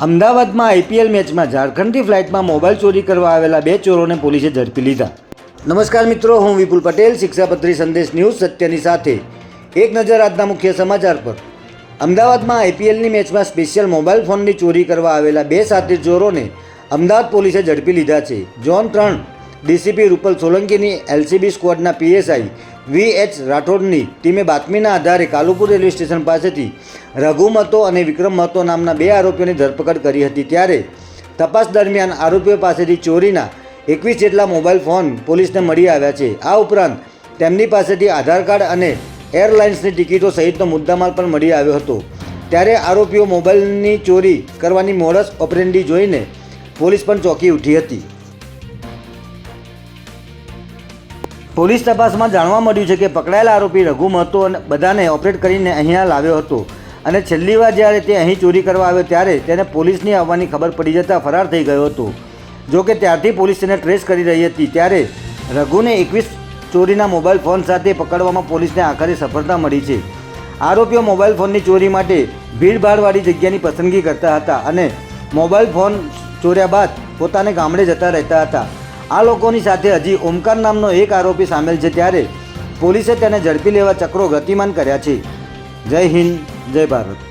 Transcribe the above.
અમદાવાદમાં આઈપીએલ મેચમાં ઝારખંડથી ફ્લાઇટમાં મોબાઈલ ચોરી કરવા આવેલા 2 ચોરોને પોલીસે ઝડપી લીધા। નમસ્કાર મિત્રો, હું વિપુલ પટેલ, શિક્ષાપત્રી સંદેશ ન્યૂઝ સત્યની સાથે એક નજર આજના મુખ્ય સમાચાર પર। અમદાવાદમાં આઈપીએલની મેચમાં સ્પેશિયલ મોબાઈલ ફોનની ચોરી કરવા આવેલા 2 શાतिर ચોરોને અમદાવાદ પોલીસે ઝડપી લીધા છે। ઝોન 3 ડીસીપી રૂપલ સોલંકીની એલસીબી સ્ક્વોડના પીએસઆઈ વીએચ રાઠોડની ટીમે બાતમીના આધારે કાલુપુર રેલવે સ્ટેશન પાસેથી રઘુ મતો અને વિક્રમ મતો નામના 2 આરોપીઓની ધરપકડ કરી હતી। ત્યારે તપાસ દરમિયાન આરોપીઓ પાસેથી ચોરીના 21 જેટલા મોબાઈલ ફોન પોલીસને મળી આવ્યા છે। આ ઉપરાંત તેમની પાસેથી આધાર કાર્ડ અને એરલાઇન્સની ટિકિટો સહિતનો મુદ્દામાલ પણ મળી આવ્યો હતો। ત્યારે આરોપીઓ મોબાઈલની ચોરી કરવાની મોડસ ઓપરેન્ડી જોઈને પોલીસ પણ ચોંકી ઉઠી હતી। પોલીસ તપાસમાં જાણવા મળ્યું છે કે પકડાયેલા આરોપી રઘુ મહતો બધાને ઓપરેટ કરીને અહીંયા લાવ્યો હતો અને છેલ્લી વાર જ્યારે તે અહીં ચોરી કરવા આવ્યો ત્યારે તેને પોલીસની આવવાની ખબર પડી જતાં ફરાર થઈ ગયો હતો। જો કે ત્યારથી પોલીસ તેને ટ્રેસ કરી રહી હતી। ત્યારે રઘુને 21 ચોરીના મોબાઈલ ફોન સાથે પકડવામાં પોલીસને આખરે સફળતા મળી છે। આરોપીઓ મોબાઈલ ફોનની ચોરી માટે ભીડભાડવાળી જગ્યાની પસંદગી કરતા હતા અને મોબાઈલ ફોન ચોર્યા બાદ પોતાને ગામડે જતા રહેતા હતા। આ લોકોની સાથે હજી ઓમકાર નામનો એક આરોપી સામેલ છે। ત્યારે પોલીસે તેને ઝડપી લેવા ચક્રો ગતિમાન કર્યા છે। જય હિન્દ, જય ભારત।